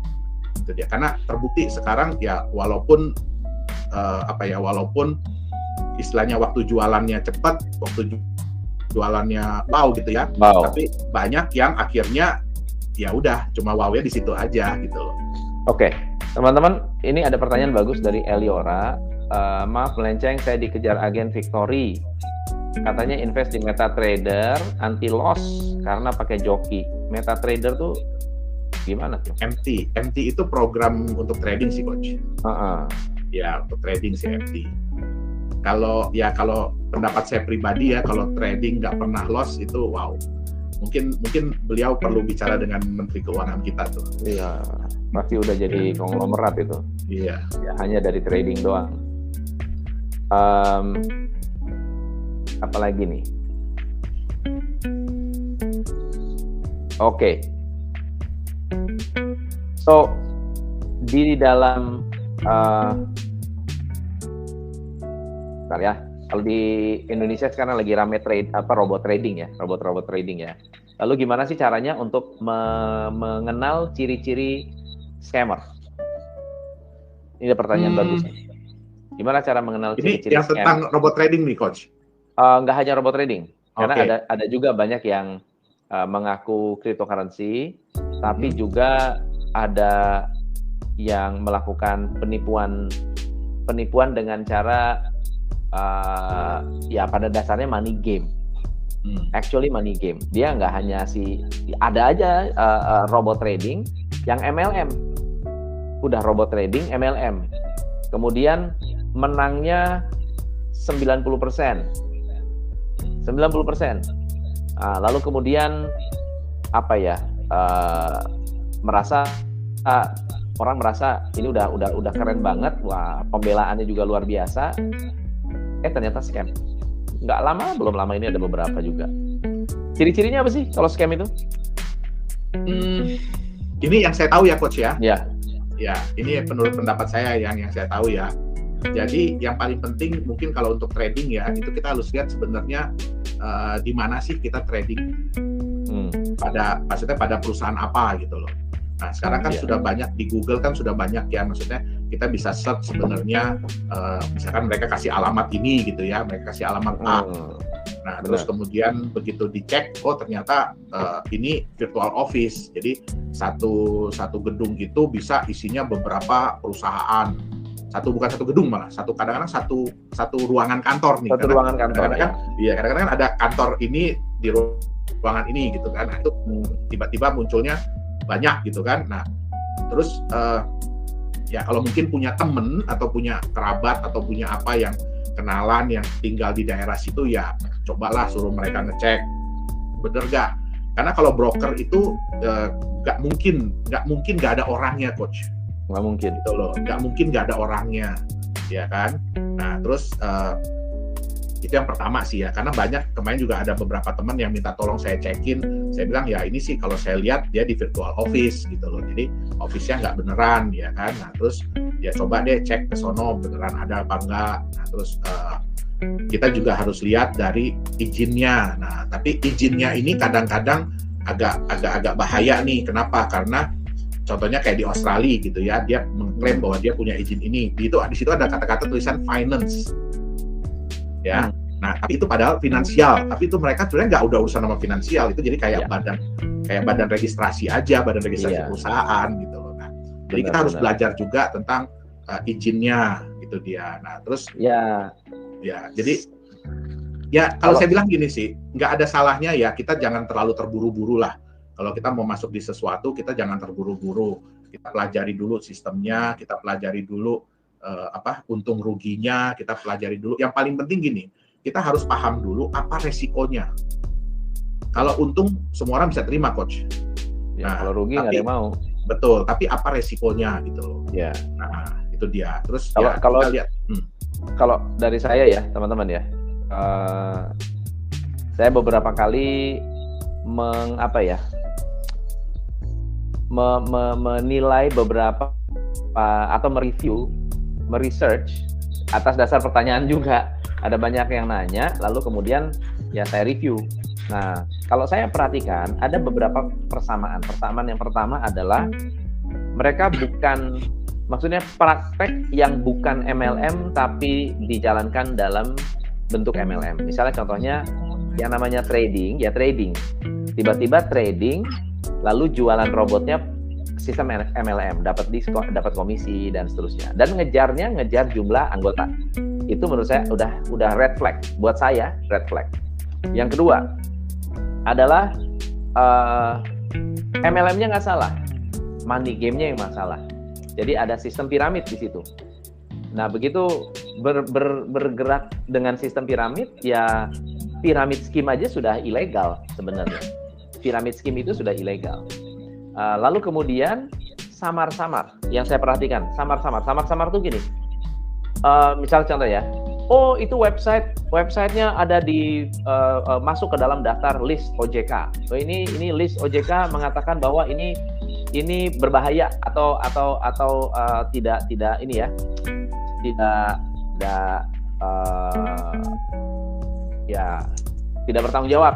Itu dia. Karena terbukti sekarang ya walaupun istilahnya waktu jualannya cepat, waktu jualannya wow gitu ya. Wow. Tapi banyak yang akhirnya ya udah cuma wow-nya di situ aja gitu loh. Oke. Teman-teman, ini ada pertanyaan bagus dari Eliora. Maaf melenceng, saya dikejar agen Victory. Katanya invest di MetaTrader anti loss karena pakai joki. MetaTrader tuh gimana tuh? MT itu program untuk trading sih, Coach. Ya, untuk trading sih MT. Kalau pendapat saya pribadi ya, kalau trading nggak pernah loss itu wow. Mungkin beliau perlu bicara dengan Menteri Keuangan kita tuh. Iya, pasti udah jadi konglomerat itu. Iya. Ya, hanya dari trading doang. Apalagi nih? Oke. So di dalam Bentar ya. Kalau di Indonesia sekarang lagi rame robot trading ya, robot trading ya. Lalu gimana sih caranya untuk mengenal ciri-ciri scammer? Ini pertanyaan bagus. Gimana cara mengenal ciri-ciri yang tentang robot trading nih, Coach? Nggak hanya robot trading, karena ada juga banyak yang mengaku cryptocurrency, tapi juga ada yang melakukan penipuan dengan cara ya pada dasarnya money game. Actually money game. Dia nggak hanya ada aja robot trading yang MLM. Udah robot trading MLM. Kemudian menangnya 90%. 90%. Lalu kemudian apa ya? Orang merasa ini udah keren banget, wah pembelaannya juga luar biasa. Ternyata scam. Belum lama ini ada beberapa juga. Ciri-cirinya apa sih kalau scam itu? Ini yang saya tahu ya, Coach ya. Ya. Ya, ini menurut pendapat saya yang saya tahu ya. Jadi yang paling penting mungkin kalau untuk trading ya, itu kita harus lihat sebenarnya di mana sih kita trading. Maksudnya pada perusahaan apa gitu loh. Nah, sekarang kan sudah banyak di Google kan sudah banyak ya, maksudnya kita bisa search sebenarnya misalkan mereka kasih alamat ini gitu ya, mereka kasih alamat A. Nah, terus kemudian begitu dicek, ternyata ini virtual office. Jadi satu gedung itu bisa isinya beberapa perusahaan. Bukan satu gedung malah, kadang-kadang satu ruangan kantor nih. Ruangan kantor. Kadang-kadang ada kantor ini di ruangan ini gitu kan. Nah, itu tiba-tiba munculnya banyak gitu kan. Nah, terus ya kalau mungkin punya temen atau punya kerabat atau punya apa yang kenalan yang tinggal di daerah situ, ya cobalah suruh mereka ngecek bener gak. Karena kalau broker itu nggak mungkin nggak ada orangnya, Coach. Nggak mungkin gitu loh, nggak mungkin nggak ada orangnya, ya kan. Nah, terus itu yang pertama sih ya, karena kemarin juga ada beberapa teman yang minta tolong saya cekin. Saya bilang ya ini sih kalau saya lihat dia di virtual office gitu loh, jadi office-nya nggak beneran ya kan. Nah, terus ya coba deh cek ke sono beneran ada apa enggak. Nah, terus kita juga harus lihat dari izinnya. Nah, tapi izinnya ini kadang-kadang agak bahaya nih. Kenapa? Karena contohnya kayak di Australia gitu ya, dia mengklaim bahwa dia punya izin ini. Di situ ada kata-kata tulisan finance. Ya. Nah, tapi itu padahal finansial, tapi itu mereka sebenarnya nggak udah urusan sama finansial, itu jadi kayak badan registrasi aja, badan registrasi perusahaan gitu loh. Nah, jadi kita harus belajar juga tentang izinnya gitu dia. Nah, terus ya jadi ya kalau saya bilang gini sih, nggak ada salahnya ya kita jangan terlalu terburu-buru lah. Kalau kita mau masuk di sesuatu, kita jangan terburu-buru. Kita pelajari dulu sistemnya, kita pelajari dulu untung ruginya, kita pelajari dulu. Yang paling penting gini, kita harus paham dulu apa resikonya. Kalau untung semua orang bisa terima, Coach. Ya, kalau rugi nggak ada yang mau. Betul, tapi apa resikonya gitu loh. Ya. Nah, itu dia. Terus kalau kita lihat. Kalau dari saya ya, teman-teman ya, saya beberapa kali menilai beberapa atau meresearch atas dasar pertanyaan juga. Ada banyak yang nanya, lalu kemudian ya saya review. Nah, kalau saya perhatikan ada beberapa persamaan. Persamaan yang pertama adalah mereka maksudnya praktek yang bukan MLM tapi dijalankan dalam bentuk MLM. Misalnya contohnya yang namanya trading, ya trading. Tiba-tiba trading lalu jualan robotnya sistem MLM, dapat diskon, dapat komisi dan seterusnya. Dan ngejar jumlah anggota. Itu menurut saya udah red flag. Buat saya red flag. Yang kedua adalah MLM-nya nggak salah, money game-nya yang masalah. Jadi ada sistem piramid di situ. Nah, begitu bergerak dengan sistem piramid, ya piramid scheme aja sudah ilegal sebenarnya. Piramid scheme itu sudah ilegal. Lalu kemudian samar-samar, yang saya perhatikan, samar-samar tuh gini. Misal contoh ya, itu websitenya ada di masuk ke dalam daftar list OJK. Ini list OJK mengatakan bahwa ini berbahaya atau tidak ini ya, tidak ya tidak bertanggung jawab.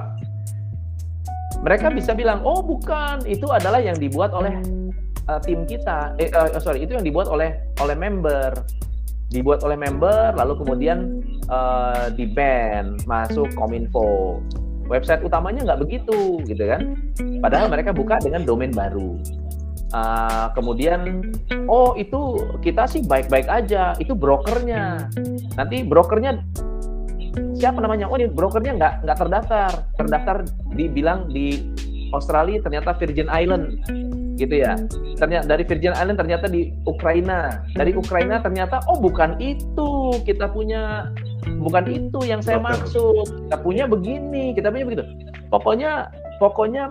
Mereka bisa bilang, oh bukan, itu adalah yang dibuat oleh tim kita. Itu yang dibuat oleh member. Dibuat oleh member, lalu kemudian di-ban, masuk Kominfo. Website utamanya nggak begitu, gitu kan? Padahal mereka buka dengan domain baru. Kemudian, oh itu kita sih baik-baik aja, itu brokernya. Nanti brokernya siapa namanya? Oh ini brokernya nggak terdaftar dibilang di Australia ternyata Virgin Island, gitu ya. Ternyata dari Virgin Island ternyata di Ukraina, dari Ukraina ternyata oh bukan itu kita punya, bukan itu yang saya maksud, kita punya begini, kita punya begitu. Pokoknya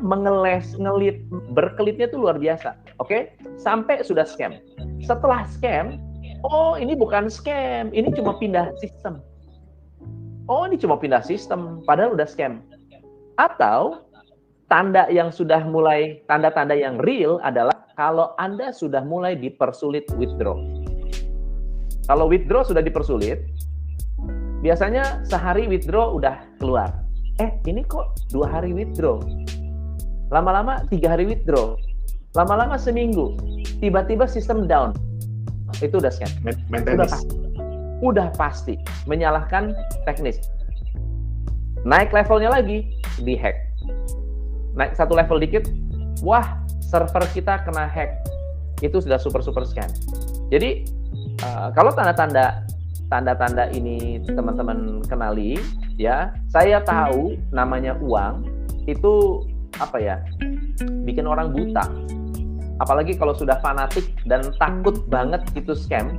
ngelit, berkelitnya itu luar biasa, oke? Sampai sudah scam. Setelah scam, oh ini bukan scam, ini cuma pindah sistem. Oh ini cuma pindah sistem, padahal udah scam. Atau tanda yang sudah mulai, tanda-tanda yang real adalah kalau Anda sudah mulai dipersulit withdraw. Kalau withdraw sudah dipersulit, biasanya sehari withdraw udah keluar. Ini kok 2 hari withdraw. Lama-lama 3 hari withdraw. Lama-lama seminggu. Tiba-tiba sistem down. Itu udah scam. Udah pasti. Menyalahkan teknis. Naik levelnya lagi, di-hack. Naik satu level dikit, wah server kita kena hack. Itu sudah super scam. Jadi kalau tanda-tanda ini teman-teman kenali, ya saya tahu namanya uang itu apa ya, bikin orang buta. Apalagi kalau sudah fanatik dan takut banget itu scam.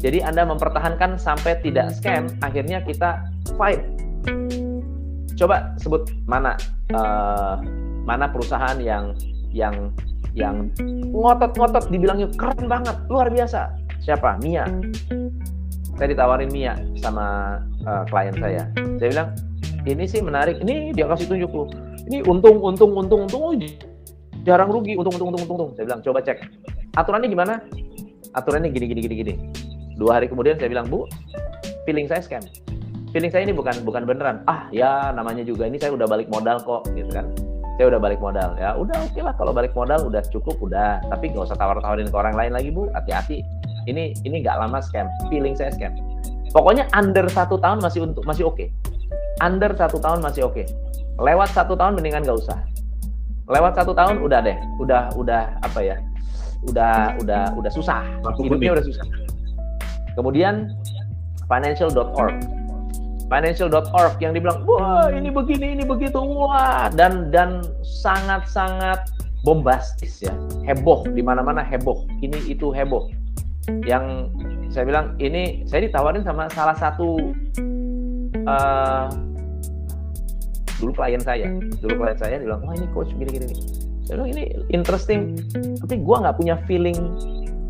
Jadi Anda mempertahankan sampai tidak scam, akhirnya kita fight. Coba sebut mana perusahaan yang ngotot-ngotot dibilangnya keren banget, luar biasa. Siapa? Mia. Saya ditawarin Mia sama klien saya. Saya bilang, ini sih menarik. Ini dia kasih tunjuk loh. Ini untung, oh, jarang rugi, untung. Saya bilang, coba cek. Aturannya gimana? Aturannya gini. 2 hari kemudian saya bilang, Bu, feeling saya scam. Feeling saya ini bukan beneran. Ya namanya juga ini saya udah balik modal kok, gitu kan. Saya udah balik modal. Ya udah oke lah, kalau balik modal udah cukup, udah. Tapi nggak usah tawar-tawarin ke orang lain lagi, Bu. Hati-hati. Ini nggak lama scam. Feeling saya scam. Pokoknya under 1 tahun masih oke. Under 1 tahun masih oke. Lewat 1 tahun mendingan nggak usah. Lewat 1 tahun udah deh. Udah apa ya? Udah susah. Hidupnya udah susah. Kemudian financial.org yang dibilang, wah ini begini, ini begitu, wah dan sangat bombastis ya, heboh, di mana-mana heboh, ini itu heboh. Yang saya bilang, ini saya ditawarin sama salah satu dulu klien saya bilang, wah ini coach gini. Saya bilang ini interesting, tapi gue nggak punya feeling.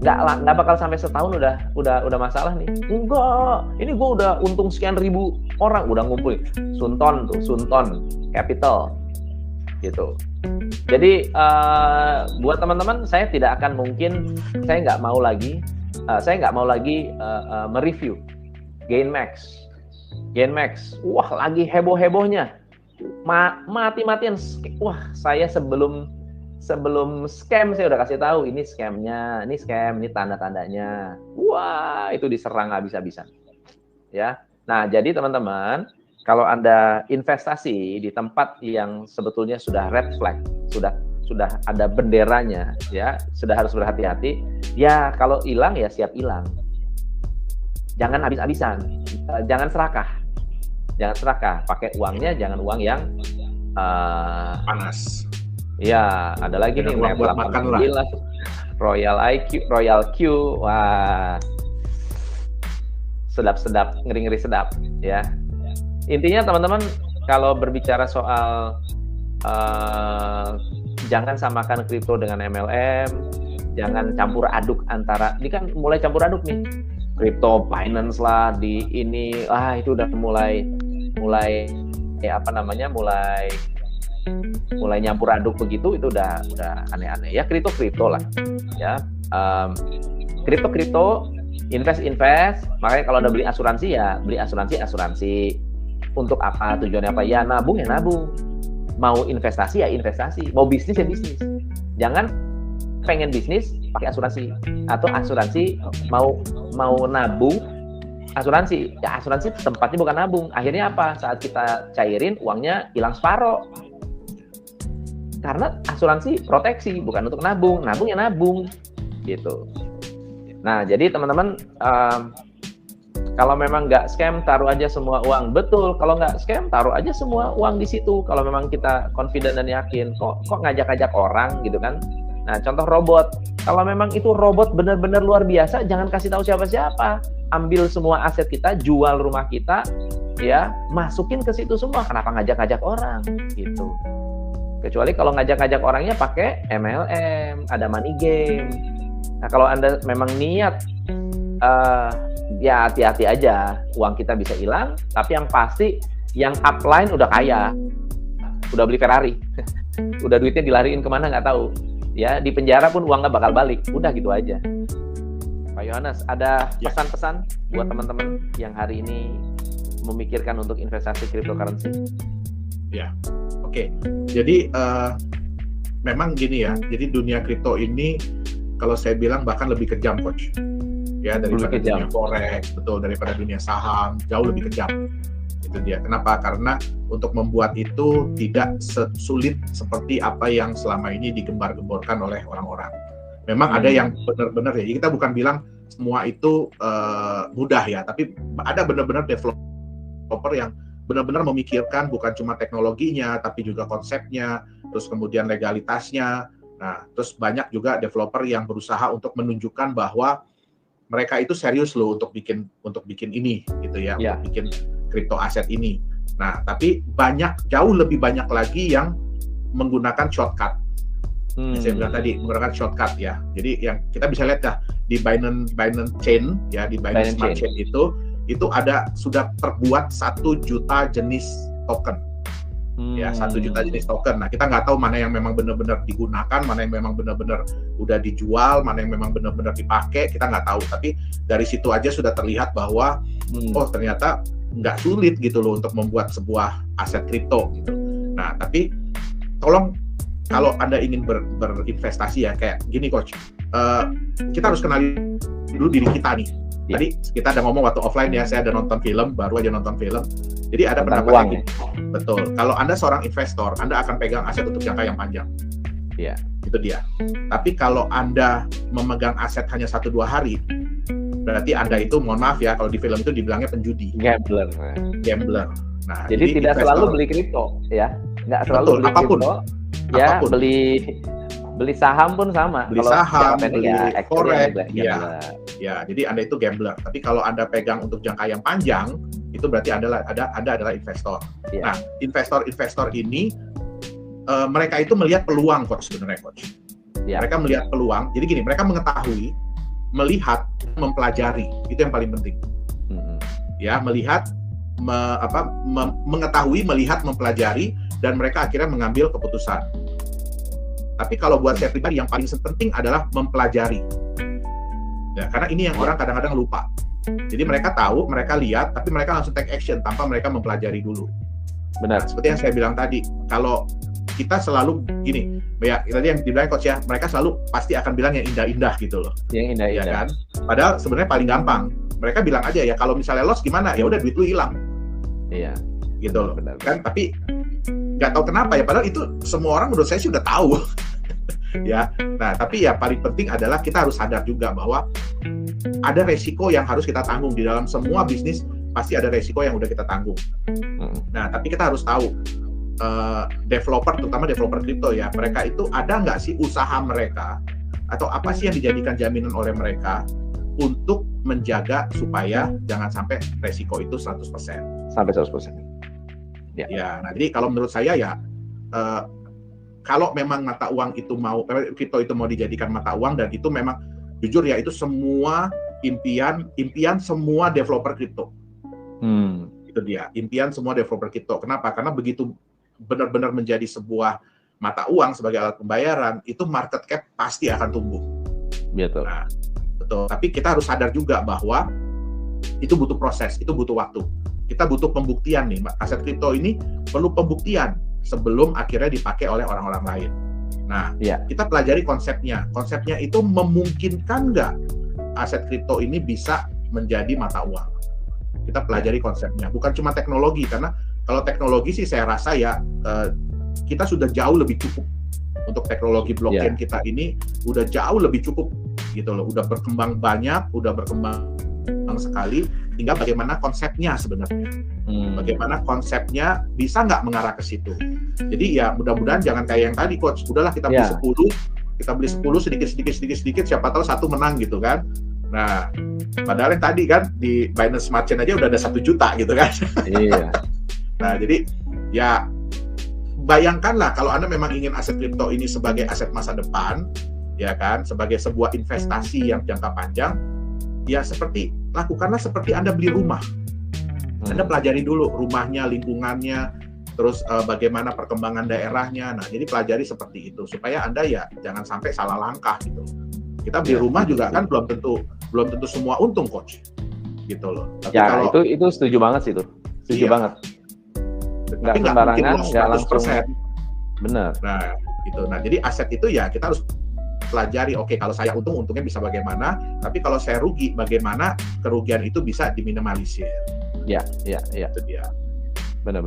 Nggak bakal sampai setahun udah masalah nih. Enggak, ini gue udah untung sekian ribu orang, udah ngumpul. Sunton Capital gitu. Jadi buat teman-teman, saya tidak akan mungkin, saya nggak mau lagi mereview Gainmax. Wah lagi heboh-hebohnya, mati-matian. Wah saya sebelum scam saya udah kasih tahu ini scamnya, ini scam, ini tanda-tandanya. Wah itu diserang habis-habisan. Ya, nah jadi teman-teman, kalau Anda investasi di tempat yang sebetulnya sudah red flag, sudah ada benderanya, ya sudah harus berhati-hati. Ya kalau hilang ya siap hilang. Jangan habis-habisan, jangan serakah. Pakai uangnya jangan uang yang panas. Ya, ada lagi nih level 89, Royal Q, wah, sedap, ngeri sedap, ya. Intinya teman-teman, kalau berbicara soal jangan samakan kripto dengan MLM, jangan campur aduk antara, ini kan mulai campur aduk nih, kripto finance lah, di ini, itu udah mulai nyampur aduk begitu, itu udah aneh-aneh ya. Kripto lah ya, kripto invest. Makanya kalau udah beli asuransi ya beli asuransi. Untuk apa? Tujuannya apa? Ya nabung. Mau investasi ya investasi. Mau bisnis ya bisnis. Jangan pengen bisnis pakai asuransi, atau asuransi mau nabung asuransi. Ya asuransi tempatnya bukan nabung. Akhirnya apa? Saat kita cairin uangnya hilang separoh. Karena asuransi proteksi, bukan untuk nabung. Nabung ya nabung gitu. Nah, jadi teman-teman, kalau memang nggak scam, taruh aja semua uang. Betul, kalau nggak scam, taruh aja semua uang di situ. Kalau memang kita confident dan yakin, kok ngajak-ngajak orang gitu kan. Nah, contoh robot. Kalau memang itu robot benar-benar luar biasa, jangan kasih tahu siapa-siapa. Ambil semua aset kita, jual rumah kita, ya, masukin ke situ semua. Kenapa ngajak-ngajak orang gitu? Kecuali kalau ngajak-ngajak orangnya pakai MLM, ada money game. Nah, kalau Anda memang niat, ya hati-hati aja, uang kita bisa hilang, tapi yang pasti yang upline udah kaya, udah beli Ferrari, udah duitnya dilariin kemana nggak tahu, ya di penjara pun uang nggak bakal balik, udah gitu aja. Pak Yohanes, ada pesan-pesan buat teman-teman yang hari ini memikirkan untuk investasi cryptocurrency? Ya, oke. Jadi memang gini ya, jadi dunia kripto ini kalau saya bilang bahkan lebih kejam, Coach. Ya, daripada dunia forex, betul, daripada dunia saham, jauh lebih kejam. Itu dia. Kenapa? Karena untuk membuat itu tidak sulit seperti apa yang selama ini digembar-gemborkan oleh orang-orang. Memang ada yang benar-benar ya, kita bukan bilang semua itu mudah ya, tapi ada benar-benar developer yang benar-benar memikirkan bukan cuma teknologinya, tapi juga konsepnya, terus kemudian legalitasnya. Nah, terus banyak juga developer yang berusaha untuk menunjukkan bahwa mereka itu serius loh untuk bikin ini gitu ya, untuk bikin crypto aset ini. Nah, tapi jauh lebih banyak lagi yang menggunakan shortcut. Saya bilang tadi menggunakan shortcut ya. Jadi yang kita bisa lihat ya di Binance Chain ya, di Binance Smart Chain itu ada sudah terbuat 1 juta jenis token. Ya, 1 juta jenis token. Nah, kita nggak tahu mana yang memang benar-benar digunakan, mana yang memang benar-benar udah dijual, mana yang memang benar-benar dipakai, kita nggak tahu. Tapi dari situ aja sudah terlihat bahwa oh ternyata nggak sulit gitu loh untuk membuat sebuah aset kripto gitu. Nah, tapi tolong kalau Anda ingin berinvestasi ya kayak gini, Coach, kita harus kenali dulu diri kita nih. Tadi kita ada ngomong waktu offline ya, saya ada nonton film, baru aja nonton film. Jadi ada pendapat gini. Betul. Kalau Anda seorang investor, Anda akan pegang aset untuk jangka yang panjang. Iya. Itu dia. Tapi kalau Anda memegang aset hanya 1-2 hari, berarti Anda itu, mohon maaf ya, kalau di film itu dibilangnya penjudi. Gambler. Nah, jadi tidak selalu beli kripto, ya. Nggak selalu beli kripto. Ya, beli saham pun sama. Beli saham, beli forex, ya. Jadi Anda itu gambler. Tapi kalau Anda pegang untuk jangka yang panjang, itu berarti Anda adalah investor. Nah, investor ini mereka itu melihat peluang, Coach, sebenarnya, Coach. Mereka melihat peluang. Jadi gini, mereka mengetahui, melihat, mempelajari. Itu yang paling penting. Ya, melihat, mengetahui, melihat, mempelajari, dan mereka akhirnya mengambil keputusan. Tapi kalau buat saya pribadi yang paling penting adalah mempelajari. Ya, karena ini yang orang kadang-kadang lupa. Jadi mereka tahu, mereka lihat, tapi mereka langsung take action tanpa mereka mempelajari dulu. Benar. Nah, seperti yang saya bilang tadi, kalau kita selalu gini, ya tadi yang dibilang Coach ya, mereka selalu pasti akan bilang yang indah-indah gitu loh. Yang indah-indah. Ya kan? Padahal sebenarnya paling gampang. Mereka bilang aja ya, kalau misalnya loss gimana? Ya udah duit lu hilang. Iya. Gitu loh. Benar. Kan? Tapi nggak tahu kenapa ya, padahal itu semua orang menurut saya sudah tahu. Ya, nah tapi ya paling penting adalah kita harus sadar juga bahwa ada resiko yang harus kita tanggung di dalam semua bisnis, pasti ada resiko yang udah kita tanggung. Nah, tapi kita harus tahu developer, terutama developer kripto ya, mereka itu ada nggak sih usaha mereka atau apa sih yang dijadikan jaminan oleh mereka untuk menjaga supaya jangan sampai resiko itu 100%. Sampai 100%. Ya, nah jadi kalau menurut saya ya kalau memang mata uang itu kripto itu mau dijadikan mata uang, dan itu memang jujur ya, itu semua impian semua developer kripto. Itu dia, impian semua developer kripto. Kenapa? Karena begitu benar-benar menjadi sebuah mata uang sebagai alat pembayaran, itu market cap pasti akan tumbuh. Betul. Nah, Betul. Tapi kita harus sadar juga bahwa itu butuh proses, itu butuh waktu. Kita butuh pembuktian nih, aset kripto ini perlu pembuktian sebelum akhirnya dipakai oleh orang-orang lain. Nah, kita pelajari konsepnya. Konsepnya itu memungkinkan nggak aset kripto ini bisa menjadi mata uang? Kita pelajari konsepnya. Bukan cuma teknologi, karena kalau teknologi sih saya rasa ya kita sudah jauh lebih cukup. Untuk teknologi blockchain kita ini udah jauh lebih cukup gitu loh. Udah berkembang banyak, udah berkembang sekali. Tinggal bagaimana konsepnya sebenarnya. Bagaimana konsepnya bisa nggak mengarah ke situ. Jadi ya mudah-mudahan jangan kayak yang tadi coach. Udahlah kita beli 10 sedikit siapa tahu satu menang gitu kan. Nah, padahal yang tadi kan di Binance Smart Chain aja udah ada 1 juta gitu kan. Iya. Nah, jadi ya bayangkanlah kalau Anda memang ingin aset kripto ini sebagai aset masa depan, ya kan, sebagai sebuah investasi yang jangka panjang, ya lakukanlah seperti Anda beli rumah. Anda pelajari dulu rumahnya, lingkungannya, terus bagaimana perkembangan daerahnya. Nah, jadi pelajari seperti itu supaya Anda ya jangan sampai salah langkah gitu. Kita beli rumah juga kan belum tentu semua untung coach. Gitu loh. Tapi ya, kalau itu setuju banget sih itu. Setuju banget. Nggak sembarangan, nggak langsung. Benar. Nah, gitu. Nah, jadi aset itu ya kita harus pelajari. Oke, kalau saya untungnya bisa bagaimana? Tapi kalau saya rugi, bagaimana kerugian itu bisa diminimalisir? Ya. Itu dia. Benar.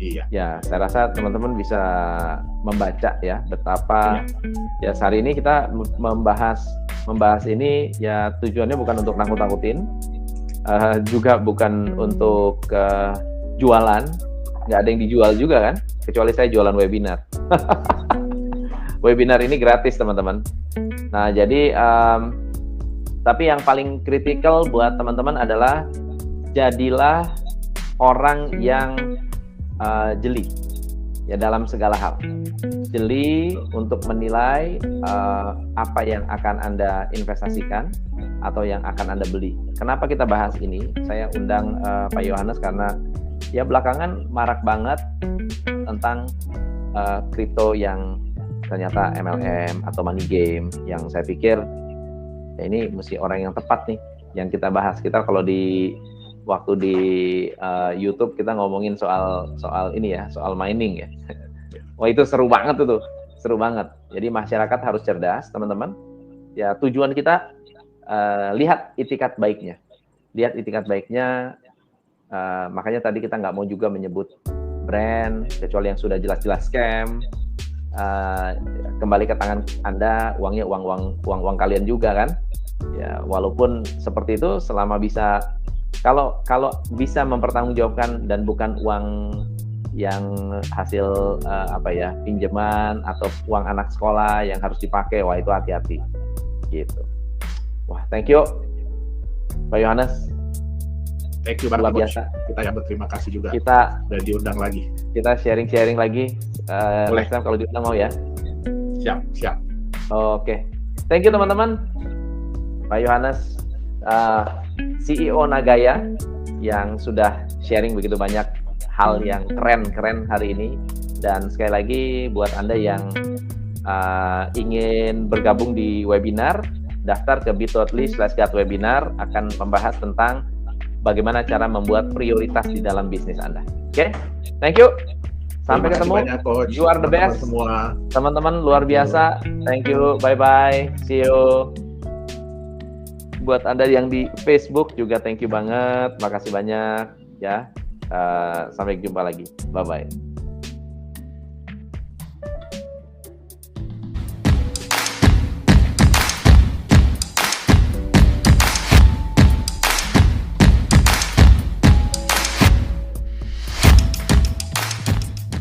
Iya. Ya, saya rasa teman-teman bisa membaca ya betapa ya hari ini kita membahas ini ya tujuannya bukan untuk nakut-nakutin, juga bukan untuk jualan. Nggak ada yang dijual juga kan, kecuali saya jualan webinar. Webinar ini gratis teman-teman. Nah jadi tapi yang paling kritikal buat teman-teman adalah jadilah orang yang jeli ya dalam segala hal. Jeli untuk menilai apa yang akan Anda investasikan atau yang akan Anda beli. Kenapa kita bahas ini? Saya undang Pak Yohanes karena ya belakangan marak banget tentang kripto yang ternyata MLM atau money game, yang saya pikir ya ini mesti orang yang tepat nih yang kita bahas. Kita kalau waktu di YouTube kita ngomongin soal ini ya, soal mining ya. Wah itu seru banget itu, seru banget. Jadi masyarakat harus cerdas teman-teman. Ya tujuan kita lihat itikat baiknya, makanya tadi kita nggak mau juga menyebut brand kecuali yang sudah jelas-jelas scam. Kembali ke tangan Anda, uangnya uang kalian juga kan. Ya walaupun seperti itu, selama bisa kalau bisa mempertanggungjawabkan dan bukan uang yang hasil pinjaman atau uang anak sekolah yang harus dipakai, wah itu hati-hati gitu. Wah thank you Pak Yohanes. Thank you banget, luar biasa. Kita yang berterima kasih juga. Kita udah diundang lagi. Kita sharing lagi. Boleh. Next time kalau diundang mau ya. Siap. Oke. Thank you teman-teman. Pak Yohanes, CEO Nagaya yang sudah sharing begitu banyak hal yang keren hari ini. Dan sekali lagi buat Anda yang ingin bergabung di webinar, daftar ke bit.ly/gatwebinar, akan membahas tentang bagaimana cara membuat prioritas di dalam bisnis Anda. Oke? Thank you. Sampai ketemu. Banyak, Coach. You are the best. Semua. Teman-teman luar biasa. Thank you. Bye-bye. See you. Buat Anda yang di Facebook juga thank you banget. Makasih banyak ya. Sampai jumpa lagi. Bye-bye.